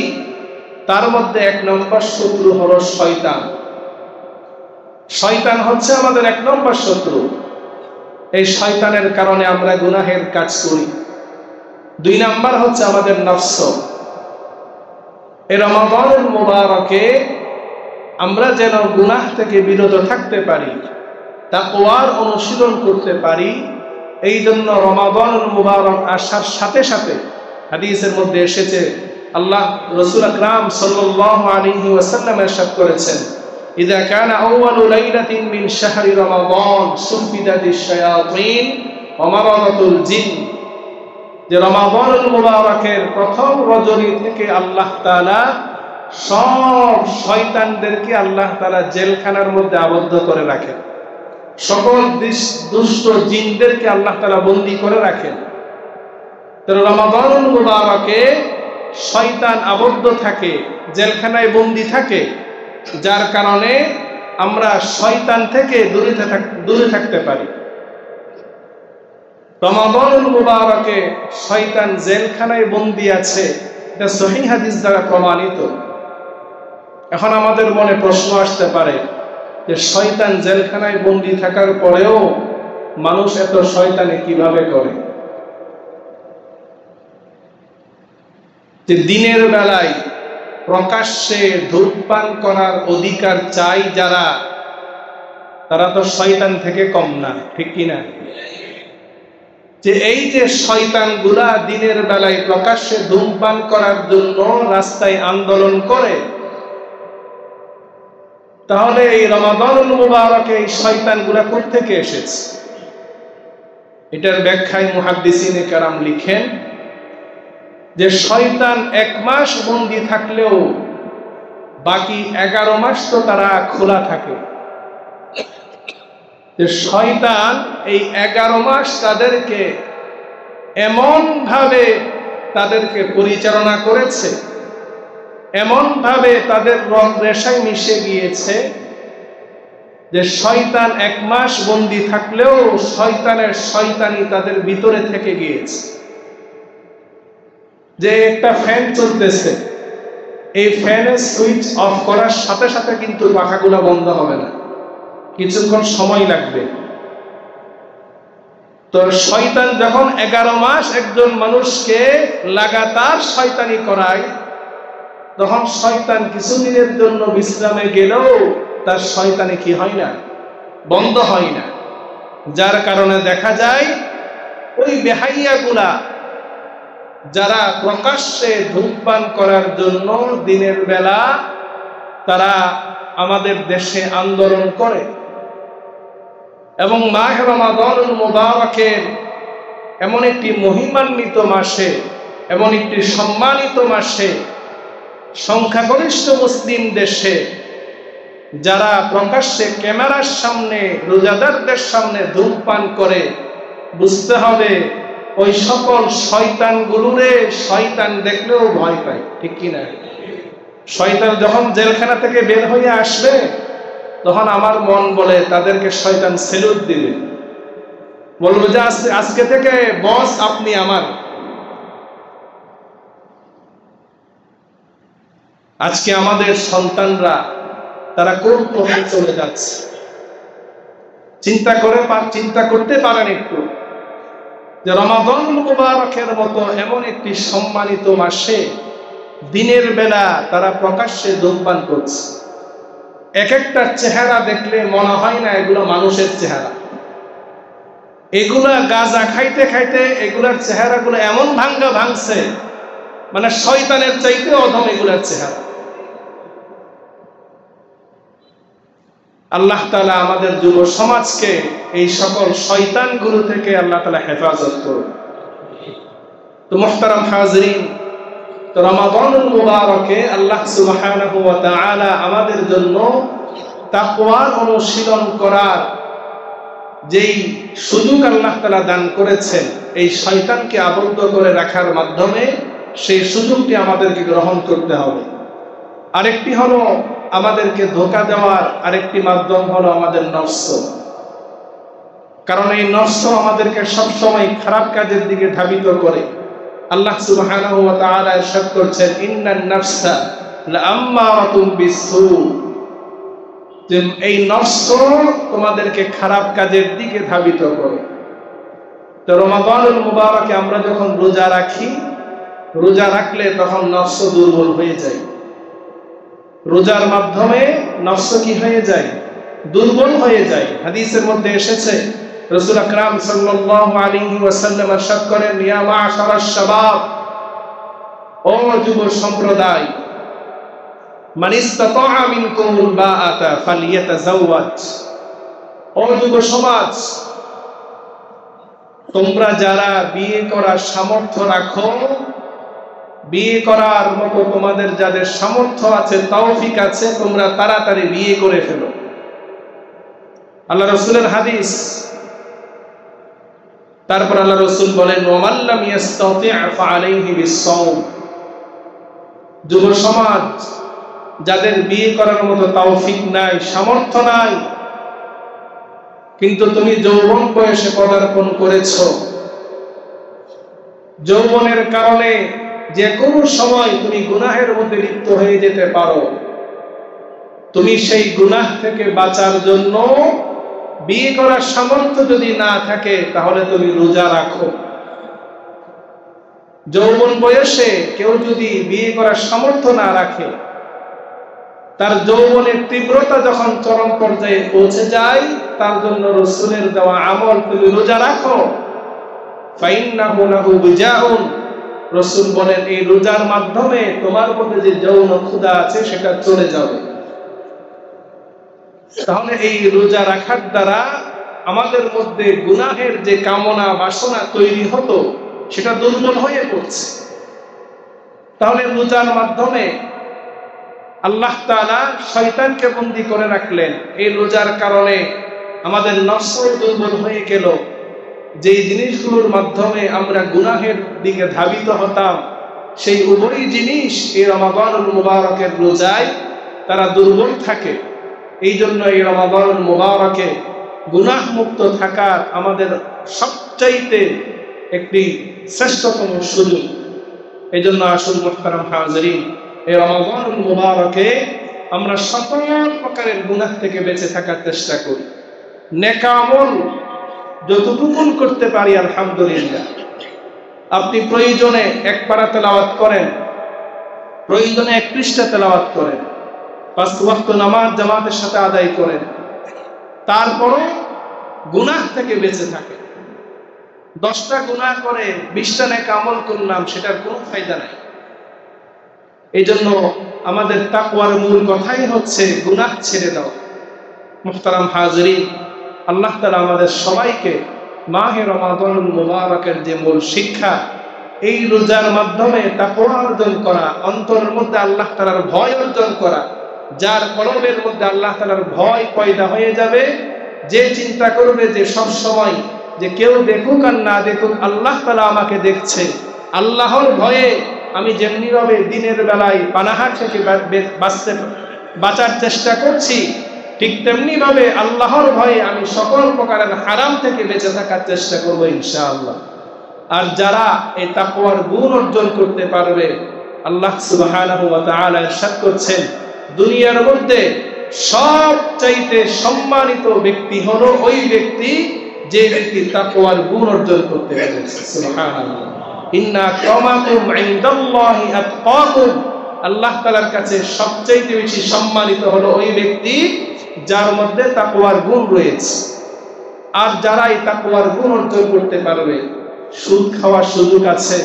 তার মধ্যে এক নম্বর শত্রু হলো শয়তান। শয়তান হচ্ছে আমাদের এক নম্বর শত্রু। এই শয়তানের কারণে আমরা গুনাহের কাজ করি। দুই নাম্বার হচ্ছে আমাদের নফস। এই রমাদানুল মুবারকে আমরা যেন গুনাহ থেকে বিরত থাকতে পারি, তাকওয়ার অনুশীলন করতে পারি, এই জন্য রমাদানুল মুবারক আসার সাথে সাথে হাদিসের মধ্যে এসেছে, আল্লাহ রাসূল আকরাম সাল্লাল্লাহু আলাইহি ওয়াসাল্লাম ইরশাদ করেছেন, ইযা কানা আউয়ালু লাইলাতিন মিন শাহরি রমাদান সুফিদাতিশ শায়াতিন ওয়া মারাদাতুল জিন, যে রমাদানুল মুবারকের প্রথম রজনী থেকে আল্লাহ তাআলা সব শয়তানদেরকে আল্লাহ তাআলা জেলখানার মধ্যে আবদ্ধ করে রাখেন, সকল দুষ্ট জিনদেরকে আল্লাহ তাআলা বন্দী করে রাখেন। তো রমাদানুল মুবারকে শয়তান আবদ্ধ থাকে, জেলখানায় বন্দী থাকে, যার কারণে আমরা শয়তান থেকে দূরে থাকতে পারি। রমাদানুল মুবারকে শয়তান জেলখানায় বন্দী আছে, এটা সহিহ হাদিস দ্বারা প্রমাণিত। এখন আমাদের মনে প্রশ্ন আসতে পারে যে শয়তান জেলখানায় বন্দী থাকার পরেও মানুষ এত শয়তানি কিভাবে করে? যে দিনের বেলায় প্রকাশ্যে ধূমপান করার অধিকার চাই যারা, তারা তো শয়তান থেকে কম না, ঠিক কিনা? যে এই যে শয়তানগুলা দিনের বেলায় প্রকাশ্যে ধূমপান করার জন্য রাস্তায় আন্দোলন করে, তাহলে এই রমাদানুল মুবারকে এই শয়তানগুলা কোথা থেকে এসেছে? এটার ব্যাখ্যায় মুহাদ্দিসিনে কেরাম লিখেন যে শয়তান 1 মাস বন্দী থাকলেও বাকি 11 মাস তো তারা খোলা থাকে। যে শয়তান এই 11 মাস তাদেরকে এমন ভাবে তাদেরকে পরিচালনা করেছে, এমন ভাবে তাদের রং রেশায় মিশে গিয়েছে যে শয়তান 1 মাস বন্দী থাকলেও শয়তানের শয়তানি তাদের ভিতরে থেকে গিয়েছে। যে একটা ফ্যান চলতেছে, এই ফ্যানের সুইচ অফ করার সাথে সাথে কিন্তু পাখাগুলো বন্ধ হবে না, কিছুক্ষণ সময় লাগবে। তো শয়তান যখন 11 মাস একজন মানুষকে লাগাতার শয়তানি করায়, তখন শয়তান কিছুদিনের জন্য বিশ্রামে গেলেও তার শয়তানি কি হয় না, বন্ধ হয় না। যার কারণে দেখা যায় ওই বেহাইয়াগুলা যারা প্রকাশ্যে ধূমপান করার জন্য দিনের বেলা তারা আমাদের দেশে আন্দোলন করে, এবং মাহে রমাদানুল মুবারকের এমন একটি মহিমান্বিত মাসে, এমন একটি সম্মানিত মাসে সংখ্যাগরিষ্ঠ মুসলিম দেশে যারা প্রকাশ্যে ক্যামেরার সামনে রোজাদারদের সামনে ধূমপান করে, বুঝতে হবে ওই সকল শয়তানগুলোরে শয়তান দেখলেও ভয় পায়, ঠিক কিনা? শয়তান যখন জেলখানা থেকে বের হয়ে আসবে তখন আমার মন বলে তাদেরকে শয়তান সেলুট দিবে, বলবো যে আজকে থেকে বস আপনি আমার। আজকে আমাদের সন্তানরা তারা কোন পথে চলে যাচ্ছে চিন্তা করতে পারেন একটু, যে রমাদানুল মুবারকের মতো এমন একটি সম্মানিত মাসে দিনের বেলা তারা প্রকাশ্যে ধূমপান করছে। এক একটা চেহারা দেখলে মনে হয় না এগুলো মানুষের চেহারা। এগুলা গাঁজা খাইতে খাইতে এগুলার চেহারাগুলো এমন ভাঙছে, মানে শয়তানের চাইতে অধম এগুলার চেহারা। আল্লাহ তাআলা আমাদের যুব সমাজকে এই সকল শয়তানগুলো থেকে আল্লাহ তাআলা হেফাজত করুন। তো মুহতারাম হাজরিন, তো রমাদানুল মুবারকে আল্লাহ সুবহানাহু ওয়া তাআলা আমাদের জন্য তাকওয়ার অনুশীলন করার যেই সুযোগ আল্লাহ তাআলা দান করেছেন, এই শয়তানকে আবদ্ধ করে রাখার মাধ্যমে সেই সুযোগটি আমাদেরকে গ্রহণ করতে হবে। আরেকটি হলো আমাদেরকে ধোঁকা দেওয়ার আরেকটি মাধ্যম হলো আমাদের নফস। কারণ এই নফস আমাদেরকে সবসময় খারাপ কাজের দিকে ধাবিত করে। আল্লাহ সুবহানাহু ওয়া তাআলা ইরশাদ করছেন, ইন্নান নাফসা লাআম্মারাতুম বিসসু, যে এই নফস তোমাদেরকে খারাপ কাজের দিকে ধাবিত করে। তো রমাদানুল মুবারকে আমরা যখন রোজা রাখি, রোজা রাখলে তখন নফস দুর্বল হয়ে যায়। রোজার মাধ্যমে নফস কি হয়ে যায়? দুর্বল হয়ে যায়। হাদিসের মধ্যে এসেছে, রাসূল আকরাম সাল্লাল্লাহু আলাইহি ওয়াসাল্লাম ইরশাদ করেন, ইয়া মা'শারাশ শাবাব, ও যুব সম্প্রদায়, মান ইসতাতা'a মিনকুমুল বাআতা ফালইয়াতাযাওয়াজ, ও যুব সমাজ, তোমরা যারা বিয়ে করার সামর্থ্য রাখো, বিয়ে করার মতো তোমাদের যাদের সামর্থ্য আছে, তৌফিক আছে, তোমরা তাড়াতাড়ি বিয়ে করে ফেলো। আল্লাহ রাসূলের হাদিস। তারপর আল্লাহ রাসূল বলেন, ওয়া মান লাম ইসতাতি' ফাআলাইহি বিস-সাওম, যুব সমাজ যাদের বিয়ে করার মতো তৌফিক নাই, সামর্থ্য নাই, কিন্তু তুমি যৌবন বয়সে পদার্পণ করেছো, যৌবনের কারণে যে কোনো সময় তুমি গুনাহের মধ্যে লিপ্ত হয়ে যেতে পারো, তুমি সেই গুনাহ থেকে বাঁচার জন্য বিয়ে করার সামর্থ্য যদি না থাকে তাহলে তুমি রোজা রাখো। যৌবন বয়সে কেউ যদি বিয়ে করার সামর্থ্য না রাখে, তার যৌবনের তীব্রতা যখন চরম পর্যায়ে পৌঁছে যায়, তার জন্য রাসূলের দেওয়া আমল তুমি রোজা রাখো। ফাইন্নাহু লাহু বিজাউন, রাসূল বলেন এই রোজার মাধ্যমে তোমার মধ্যে যে যৌন ক্ষুধা আছে সেটা চলে যাবে। তাহলে এই রোজা রাখার দ্বারা আমাদের মধ্যে গুনাহের যে কামনা বাসনা তৈরি হতো সেটা দুর্বল হয়ে পড়ছে। তাহলে রোজার মাধ্যমে আল্লাহ তাআলা শয়তানকে বন্দী করে রাখলেন। এই রোজার কারণে আমাদের নফস দুর্বল হয়ে গেল। যেই জিনিসগুলোর মাধ্যমে আমরা গুনাহের দিকে ধাবিত হতাম, সেই উভয় জিনিস এই রমাদানুল মুবারকের রোজায় তারা দুর্বল থাকে। এই জন্য এই রমাদানুল মুবারকে গুনাহ মুক্ত থাকার আমাদের সবচাইতে একটি শ্রেষ্ঠতম সুযোগ। এই জন্য আসুন মুহতারাম হাজিরিন, এই রমাদানুল মুবারকে আমরা সকল প্রকারের গুনাহ থেকে বেঁচে থাকার চেষ্টা করি। নেক আমল যতটুকু করতে পারি আলহামদুলিল্লাহ। আপনি প্রয়োজনে এক পারা তেলাওয়াত করেন, প্রয়োজনে এক পৃষ্ঠা তেলাওয়াত করেন, 5 ওয়াক্ত নামাজ জামাতের সাথে আদায় করেন, তারপরও গুনাহ থেকে বেঁচে থাকে। 10টা গুনাহ করে 20টা নেক আমল করলাম, সেটার কোনো ফায়দা নাই। এই জন্য আমাদের তাকওয়ার মূল কথাই হচ্ছে গুনাহ ছেড়ে দাও। মুহতারাম হাজিরিন, আল্লাহ তাআলা আমাদের সবাইকে মাহে রমাদানুল মুবারকের যে মূল শিক্ষা, এই রোজার মাধ্যমে তাকওয়া অর্জন করা, অন্তরের মধ্যে আল্লাহ তাআলার ভয় অর্জন করা, যার কলবের মধ্যে আল্লাহ তাআলার ভয় পয়দা হয়ে যাবে, যে চিন্তা করবে যে সব সময় যে কেউ দেখুক আর না দেখুক আল্লাহ তাআলা আমাকে দেখছে, আল্লাহর ভয়ে আমি যেমনিভাবে দিনের বেলায় পানাহার থেকে বাঁচার চেষ্টা করছি, ঠিক তেমনি ভাবে আল্লাহর ভয়ে আমি সকল প্রকারের হারাম থেকে বেঁচে থাকার চেষ্টা করব ইনশাআল্লাহ। আর যারা এই তাকওয়ার গুণ অর্জন করতে পারবে, আল্লাহ সুবহানাহু ওয়া তাআলা ইরশাদ করছেন, দুনিয়ার মধ্যে সবচাইতে সম্মানিত ব্যক্তি হলো ওই ব্যক্তি যে ব্যক্তি তাকওয়ার গুণ অর্জন করতে পেরেছে। সুবহানাল্লাহ। ইন্না আক্রামাকুম ইনদাল্লাহি আতকাকুম, আল্লাহ তাআলার কাছে সবচাইতে বেশি সম্মানিত হলো ওই ব্যক্তি যার মধ্যে তাকওয়ার গুণ রয়েছে। আর যারা এই তাকওয়ার গুণ অর্জন করতে পারবে, সুদ খাওয়ার সুযোগ আছে,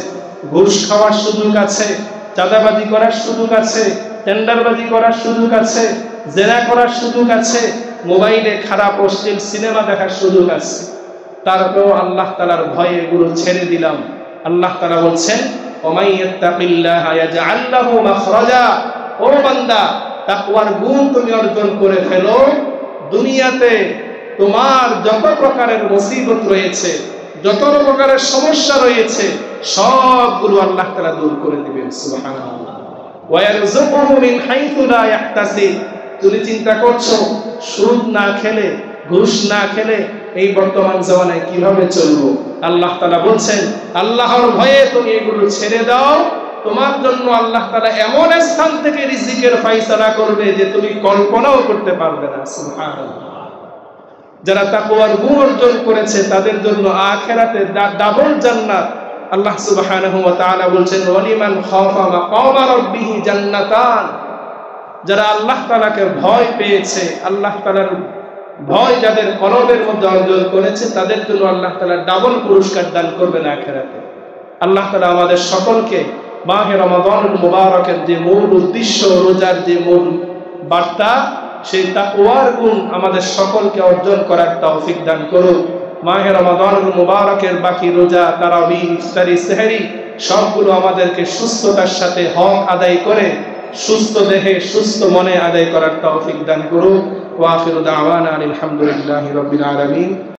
ঘুষ খাওয়ার সুযোগ আছে, চাঁদাবাজি করার সুযোগ আছে, টেন্ডারবাজি করার সুযোগ আছে, জেনা করার সুযোগ আছে, মোবাইলে খারাপ অশ্লীল সিনেমা দেখার সুযোগ আছে, তারপরেও আল্লাহ তাআলার ভয়ে এগুলো ছেড়ে দিলাম। আল্লাহ তাআলা বলছেন, ওমাই ইয়াত্তাকিল্লাহা ইয়াজআল লাহু মাখরাজা, ও বান্দা তাকওয়ার গুণ তুমি অর্জন করে ফেলো, দুনিয়াতে তোমার যত প্রকারের মুসিবত রয়েছে, যত প্রকারের সমস্যা রয়েছে, সবগুলো আল্লাহ তাআলা দূর করে দিবেন। সুবহানাল্লাহ। ওয়া ইয়ারযুকুহু মিন হাইথু লা ইয়াহতাসিব, তুমি চিন্তা করছো সুদ না খেলে, ঘুষ না খেলে এই বর্তমান জামানায় কিভাবে চলবো? আল্লাহ তাআলা বলছেন, আল্লাহর ভয়ে তুমি এগুলো ছেড়ে দাও, তোমার জন্য আল্লাহ তাআলা এমন স্থান থেকে রিজিকের ফয়সালা করবে যে তুমি কল্পনাও করতে পারবে না। সুবহানাল্লাহ। যারা তাকওয়ার গুণ অর্জন করেছে তাদের জন্য আখিরাতে ডাবল জান্নাত। আল্লাহ সুবহানাহু ওয়া তাআলা বলছেন, ওয়ালিমান খাফা মাকামা রাব্বিহি জান্নাতান, যারা আল্লাহ তাআলাকে ভয় পেয়েছে, আল্লাহ তাআলার ভয় যাদের কলবের মধ্যে অর্জন করেছে, তাদের জন্য আল্লাহ তাআলা ডাবল পুরস্কার দান করবেন আখিরাতে। আল্লাহ তাআলা আমাদের সকলকে মাহে রমাদানুল মুবারকের যে মূল উদ্দেশ্য, রোজার যে মূল বার্তা, সেই তাকওয়ার গুণ আমাদের সকলকে অর্জন করার তৌফিক দান করুন। মাহে রমাদানুল মুবারকের বাকি রোজা, তারাবি, ইফতারি, সেহরি সবগুলো আমাদেরকে সুস্থতার সাথে হক আদায় করে সুস্থ দেহে সুস্থ মনে আদায় করার তৌফিক দান করুন। ওয়া আখিরু দাওয়ানা আলহামদুলিল্লাহি রাব্বিল আলামিন।